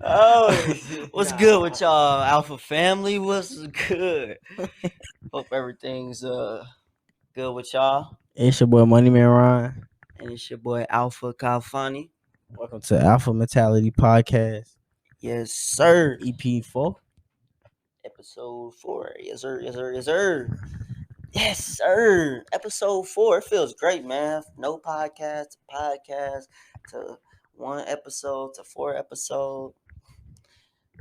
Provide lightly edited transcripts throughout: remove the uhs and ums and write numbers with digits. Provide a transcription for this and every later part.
Oh, what's good with Nah. y'all, Alpha family? What's good? Hope everything's good with y'all. It's your boy Money Man Ryan. And it's your boy Alpha Kalfani. Welcome to Alpha Mentality Podcast, Yes, sir. EP4. Episode 4. Yes, sir. Yes, sir. Yes, sir. Yes, sir. Episode 4. It feels great, man. No podcast to one episode to 4 episodes.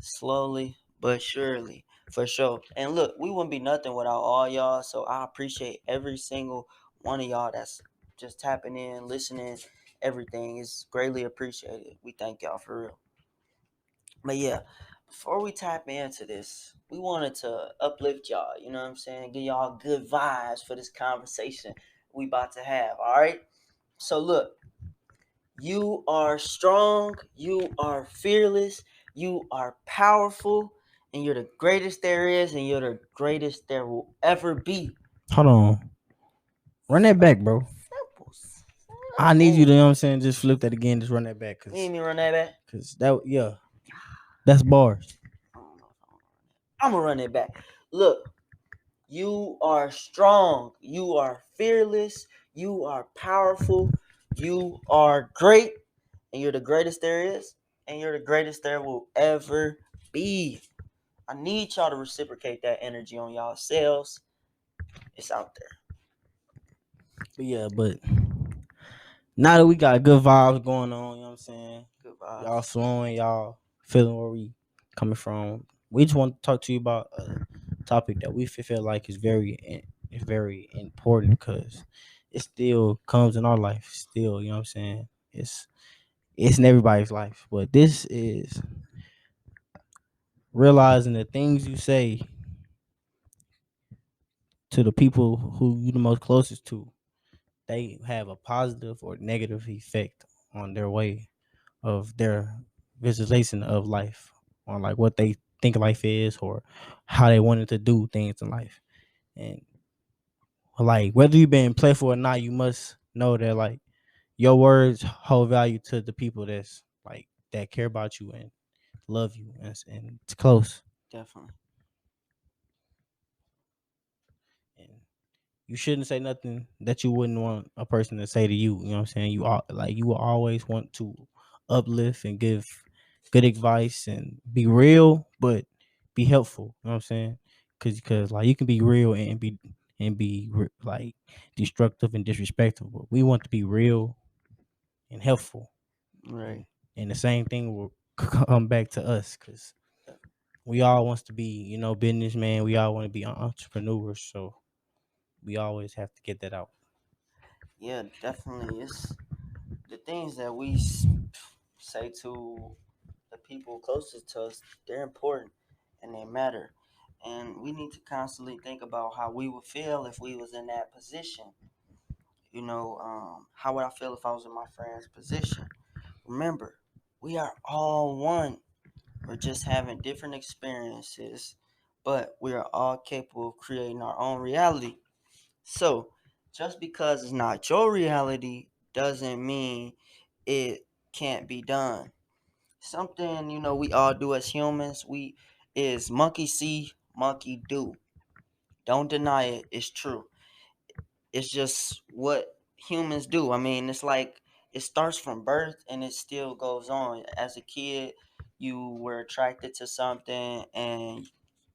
Slowly but surely, for sure. And look, we wouldn't be nothing without all y'all. So I appreciate every single one of y'all that's just tapping in, listening. Everything is greatly appreciated. We thank y'all for real. But yeah, before we tap into this, we wanted to uplift y'all. You know what I'm saying? Give y'all good vibes for this conversation we about to have. All right. So look, you are strong, you are fearless, you are powerful, and you're the greatest there is, and you're the greatest there will ever be. Hold on. Run that back, bro. Simple. I need you to, you know what I'm saying, just flip that again. Just run that back. You need me to run that back? That's bars. I'm gonna run it back. Look, you are strong, you are fearless, you are powerful, you are great, and you're the greatest there is, and you're the greatest there will ever be. I need y'all to reciprocate that energy on y'all selves. It's out there. But now that we got good vibes going on, you know what I'm saying? Good vibes. Y'all flowing, y'all feeling where we coming from. We just want to talk to you about a topic that we feel like is very important because it still comes in our life. Still, you know what I'm saying? It's in everybody's life, but this is realizing the things you say to the people who you the most closest to, they have a positive or negative effect on their way of their visualization of life, on like what they think life is or how they wanted to do things in life. And like whether you've been playful or not, you must know that like your words hold value to the people that's like that care about you and love you and it's close. Definitely. And you shouldn't say nothing that you wouldn't want a person to say to you. You know what I'm saying? You will always want to uplift and give good advice and be real, but be helpful. You know what I'm saying? Because like you can be real and be like destructive and disrespectful. But we want to be real and helpful. Right. And the same thing will come back to us because we all wants to be, businessman. We all want to be entrepreneurs. So we always have to get that out. Yeah, definitely. It's the things that we say to the people closest to us. They're important and they matter. And we need to constantly think about how we would feel if we was in that position. How would I feel if I was in my friend's position? Remember, we are all one. We're just having different experiences, but we are all capable of creating our own reality. So, just because it's not your reality doesn't mean it can't be done. Something, we all do as humans, we is monkey see, monkey do. Don't deny it, it's true. It's just what humans do. I mean, it's like it starts from birth and it still goes on. As a kid, you were attracted to something and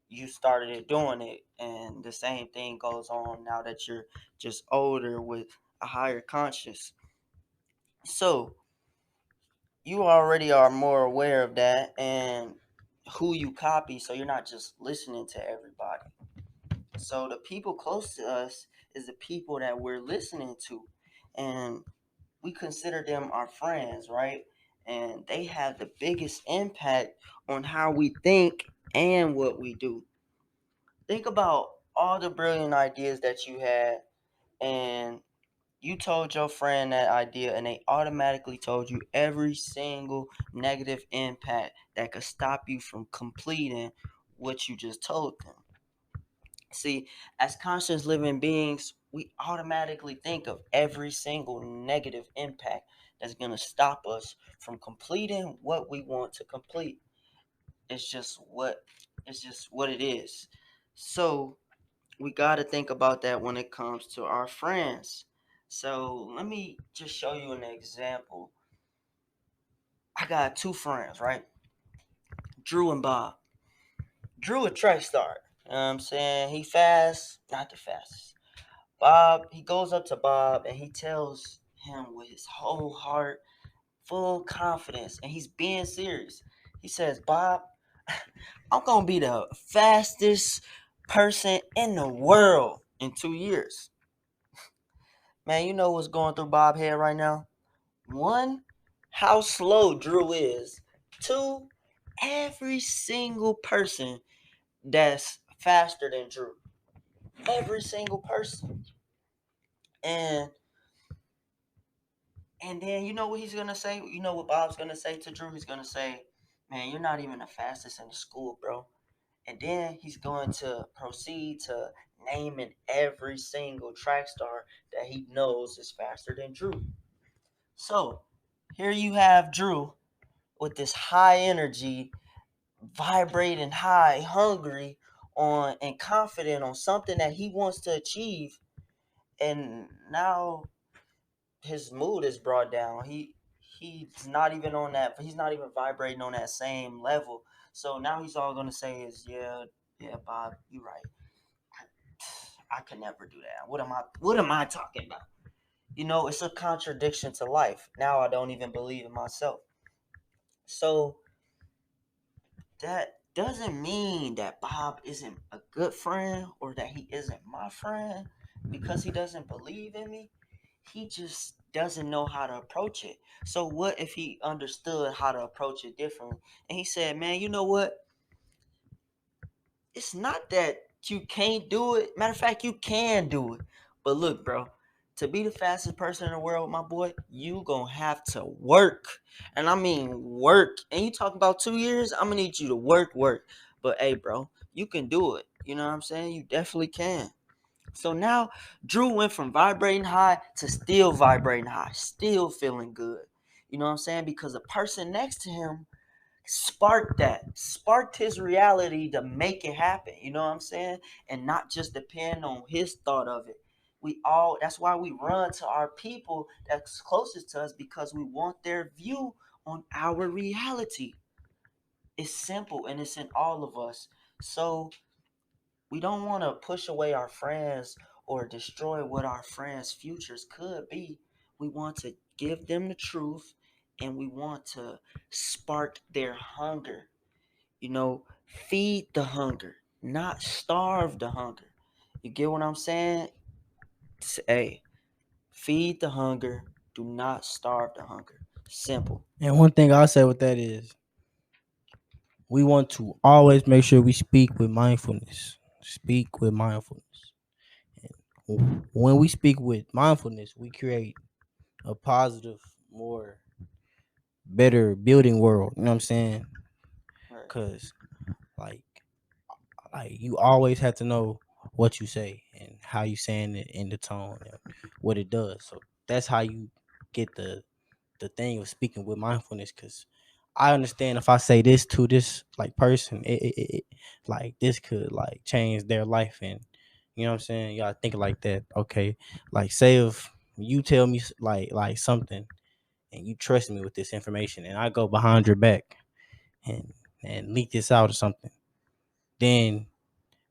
you started doing it, and the same thing goes on now that you're just older with a higher conscious. So you already are more aware of that and who you copy, so you're not just listening to everybody. So the people close to us is the people that we're listening to, and we consider them our friends, right? And they have the biggest impact on how we think and what we do. Think about all the brilliant ideas that you had, and you told your friend that idea, and they automatically told you every single negative impact that could stop you from completing what you just told them. See, as conscious living beings, we automatically think of every single negative impact that's going to stop us from completing what we want to complete. It's just what it is. So, we got to think about that when it comes to our friends. So, let me just show you an example. I got two friends, right? Drew and Bob. Drew a track star. You know what I'm saying? He fast, not the fastest. Bob, he goes up to Bob and he tells him with his whole heart, full confidence, and he's being serious. He says, Bob, I'm going to be the fastest person in the world in 2 years. Man, you know what's going through Bob's head right now? One, how slow Drew is. Two, every single person that's faster than Drew. Every single person. And then you know what he's gonna say? You know what Bob's gonna say to Drew? He's gonna say, man, you're not even the fastest in the school, bro. And then he's going to proceed to naming every single track star that he knows is faster than Drew. So here you have Drew with this high energy, vibrating high, hungry on and confident on something that he wants to achieve. And now his mood is brought down. He's not even on that. He's not even vibrating on that same level. So now he's all gonna say is, yeah, Bob, you right. I could never do that. What am I talking about? You know, it's a contradiction to life. Now I don't even believe in myself. So that doesn't mean that Bob isn't a good friend or that he isn't my friend because he doesn't believe in me. He just doesn't know how to approach it. So what if he understood how to approach it differently? And he said, man, you know what? It's not that you can't do it. Matter of fact, you can do it. But look, bro, to be the fastest person in the world, my boy, you gonna have to work. And I mean work. And you talk about 2 years, I'm gonna need you to work. But hey, bro, you can do it. You know what I'm saying? You definitely can. So now Drew went from vibrating high to still vibrating high, still feeling good. You know what I'm saying? Because the person next to him sparked his reality to make it happen. You know what I'm saying? And not just depend on his thought of it. That's why we run to our people that's closest to us because we want their view on our reality. It's simple and it's in all of us. So we don't want to push away our friends or destroy what our friends' futures could be. We want to give them the truth and we want to spark their hunger. You know, feed the hunger, not starve the hunger. You get what I'm saying? Hey, feed the hunger, do not starve the hunger. Simple. And one thing I'll say with that is we want to always make sure we speak with mindfulness. Speak with mindfulness. And when we speak with mindfulness, we create a positive, more better building world. You know what I'm saying? Right. Cause like you always have to know what you say and how you saying it in the tone and what it does. So that's how you get the thing of speaking with mindfulness. Cause I understand if I say this to this like person, like this could like change their life, and you know what I'm saying. You gotta think like that. Okay, like say if you tell me like something and you trust me with this information, and I go behind your back and leak this out or something, then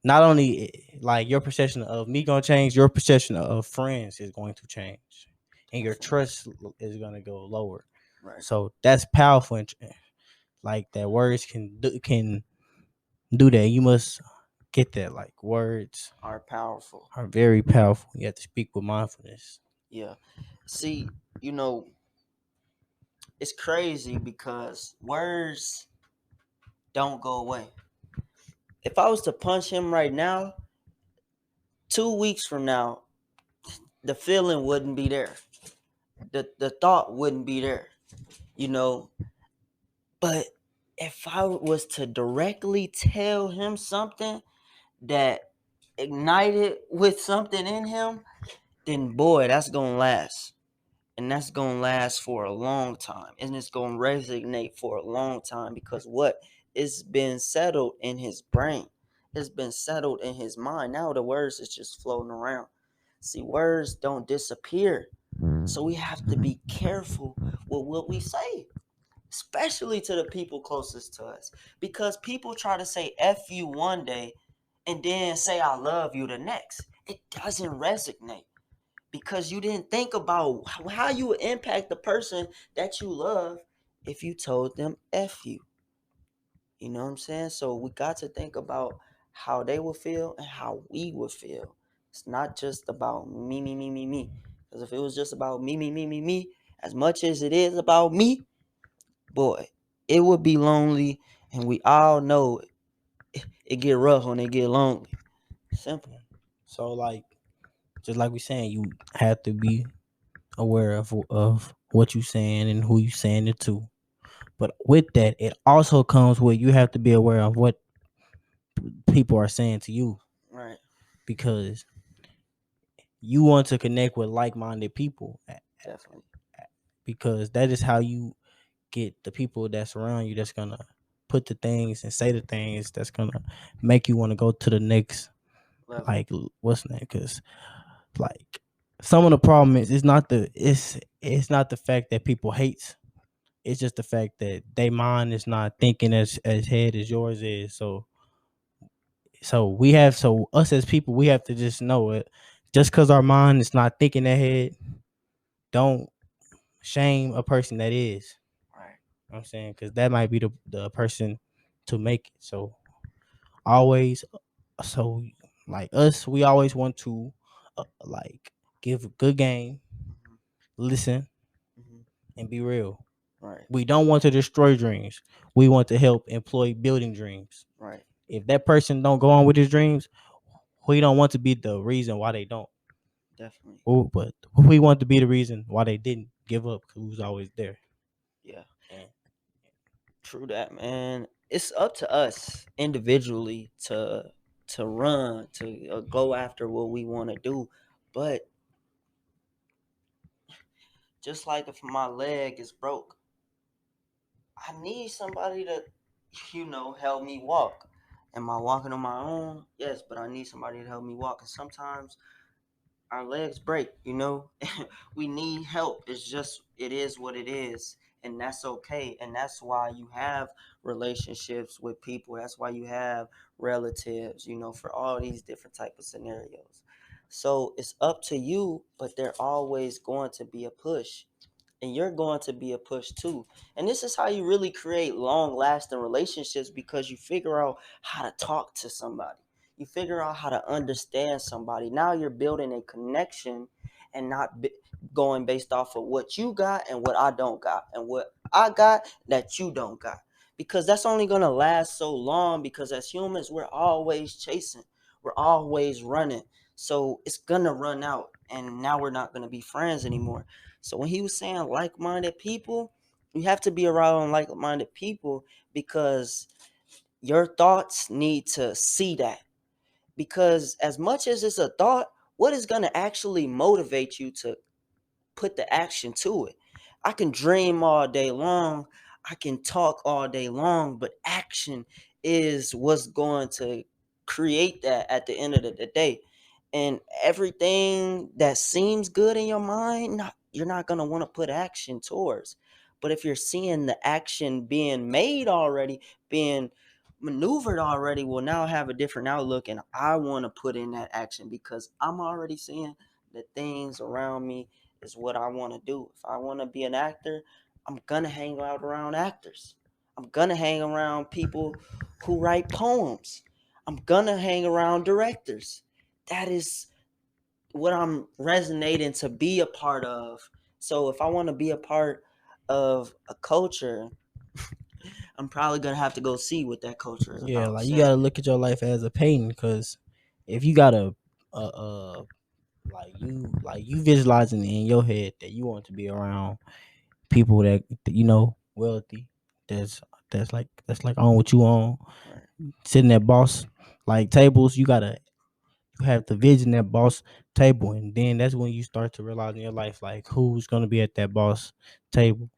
not only like your perception of me gonna change, your perception of friends is going to change, and your Definitely. trust is gonna go lower. Right. So that's powerful, and like that words can do that. You must get that. Like words Are powerful. are very powerful. You have to speak with mindfulness. Yeah. See, you know, it's crazy because words don't go away. If I was to punch him right now, 2 weeks from now, the feeling wouldn't be there. The thought wouldn't be there, you know. But if I was to directly tell him something that ignited with something in him, then boy, that's gonna last. And that's gonna last for a long time. And it's gonna resonate for a long time because what? It's been settled in his brain. It's been settled in his mind. Now the words is just floating around. See, words don't disappear. So we have to be careful with what we say, especially to the people closest to us. Because people try to say F you one day and then say I love you the next. It doesn't resonate because you didn't think about how you would impact the person that you love if you told them F you. You know what I'm saying? So we got to think about how they would feel and how we would feel. It's not just about me, me, me, me, me. Because if it was just about me, me, me, me, me, as much as it is about me, boy, it would be lonely. And we all know it get rough when it get lonely. Simple. So like, just like we saying, you have to be aware of what you saying and who you saying it to. But with that, it also comes with you have to be aware of what people are saying to you, Right. because you want to connect with like-minded people, Definitely. because that is how you get the people that's around you that's gonna put the things and say the things that's gonna make you want to go to the next, Level. like, what's name, because like some of the problem is it's not the fact that people hate. It's just the fact that they mind is not thinking as head as yours is. So us as people, we have to just know it. Just because our mind is not thinking ahead, don't shame a person that is. Right. You know what I'm saying, because that might be the person to make it. So always, so like us, we always want to like give a good game, Mm-hmm. listen, Mm-hmm. and be real. Right. We don't want to destroy dreams. We want to help employ building dreams. Right. If that person don't go on with his dreams, we don't want to be the reason why they don't. Definitely. But we want to be the reason why they didn't give up, because we was always there. Yeah. And True that, man. It's up to us individually to run, to go after what we want to do. But just like if my leg is broke, I need somebody to, help me walk. Am I walking on my own? Yes, but I need somebody to help me walk. And sometimes our legs break, we need help. It is what it is, and that's okay. And that's why you have relationships with people. That's why you have relatives, for all these different type of scenarios. So it's up to you, but they're always going to be a push, and you're going to be a push too. And this is how you really create long lasting relationships, because you figure out how to talk to somebody. You figure out how to understand somebody. Now you're building a connection and not going based off of what you got and what I don't got and what I got that you don't got. Because that's only going to last so long, because as humans, we're always chasing. We're always running. So it's going to run out, and now we're not going to be friends anymore. So when he was saying like-minded people, you have to be around like-minded people, because your thoughts need to see that. Because as much as it's a thought, what is going to actually motivate you to put the action to it? I can dream all day long, I can talk all day long, but action is what's going to create that at the end of the day. And everything that seems good in your mind, you're not going to want to put action towards. But if you're seeing the action being made already, being maneuvered already, will now have a different outlook, and I want to put in that action because I'm already seeing the things around me is what I want to do. If I want to be an actor, I'm gonna hang out around actors. I'm gonna hang around people who write poems. I'm gonna hang around directors. That is what I'm resonating to be a part of. So if I want to be a part of a culture, I'm probably gonna have to go see what that culture is yeah, about. like you Say, gotta look at your life as a painting, because if you got like you visualizing in your head that you want to be around people that wealthy, that's like on what you on, right, sitting at boss like tables, you gotta You have the vision at boss table, and then that's when you start to realize in your life like who's gonna be at that boss table,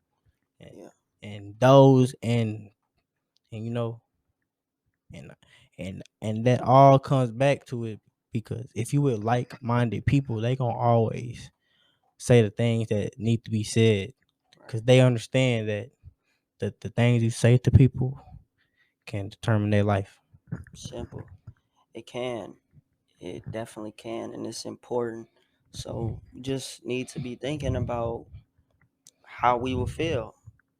and, Yeah. and those and you know and and that all comes back to it because if you with like-minded people, they gonna always say the things that need to be said Right. because they understand that the things you say to people can determine their life. Simple. It can. It definitely can, and it's important. So we just need to be thinking about how we will feel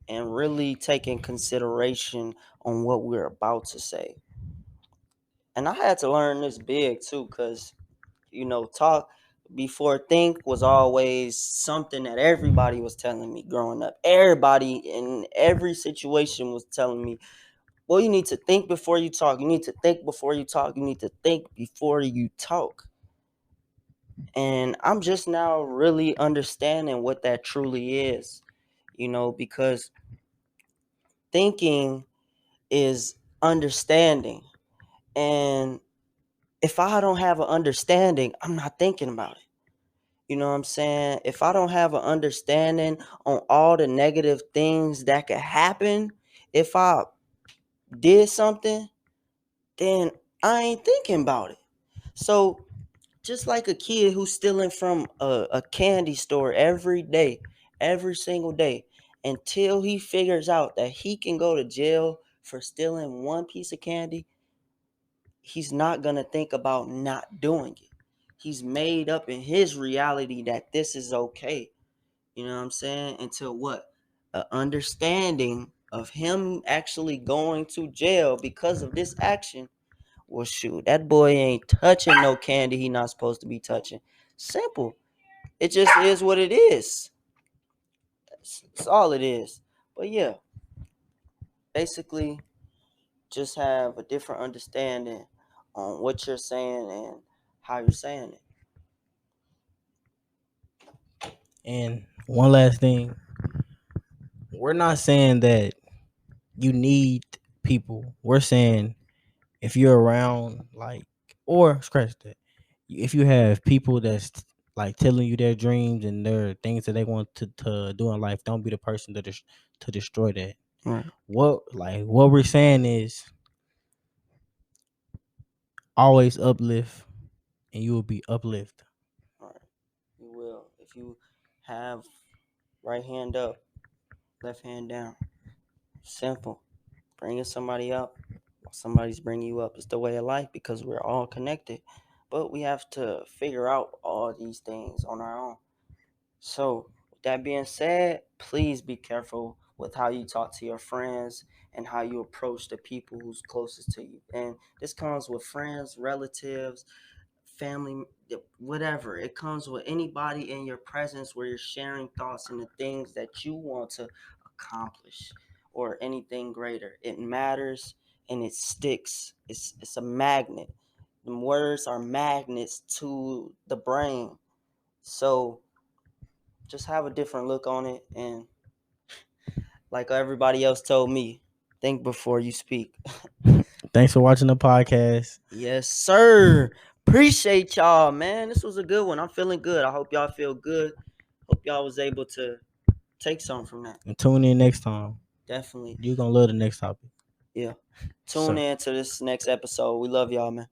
and really taking consideration on what we're about to say. And I had to learn this big too, because talk before think was always something that everybody was telling me growing up. Everybody in every situation was telling me, well, you need to think before you talk. You need to think before you talk. You need to think before you talk. And I'm just now really understanding what that truly is, because thinking is understanding. And if I don't have an understanding, I'm not thinking about it. You know what I'm saying? If I don't have an understanding on all the negative things that could happen if I did something, then I ain't thinking about it. So just like a kid who's stealing from a candy store every day, every single day, until he figures out that he can go to jail for stealing one piece of candy, he's not going to think about not doing it. He's made up in his reality that this is okay. You know what I'm saying? Until what? An understanding of him actually going to jail because of this action. Well, shoot, that boy ain't touching no candy he not supposed to be touching. Simple. It just is what it is. That's all it is. But yeah, basically, just have a different understanding on what you're saying and how you're saying it. And one last thing, we're not saying that you need people. We're saying if you're around like or scratch that. If you have people that's like telling you their dreams and their things that they want to do in life, don't be the person to destroy that. Right. What we're saying is always uplift and you will be uplift. All right. You will. If you have right hand up, left hand down. Simple. Bringing somebody up, somebody's bringing you up. It's the way of life because we're all connected. But we have to figure out all these things on our own. So, with that being said, please be careful with how you talk to your friends and how you approach the people who's closest to you. And this comes with friends, relatives, family, whatever. It comes with anybody in your presence where you're sharing thoughts and the things that you want to accomplish or anything greater. It matters and it sticks. It's a magnet. The words are magnets to the brain. So just have a different look on it, and like everybody else told me, think before you speak. Thanks for watching the podcast. Yes, sir. Appreciate y'all, man. This was a good one. I'm feeling good. I hope y'all feel good. Hope y'all was able to take something from that. And tune in next time. Definitely. You're gonna love the next topic. Yeah. Tune Sir. in to this next episode. We love y'all, man.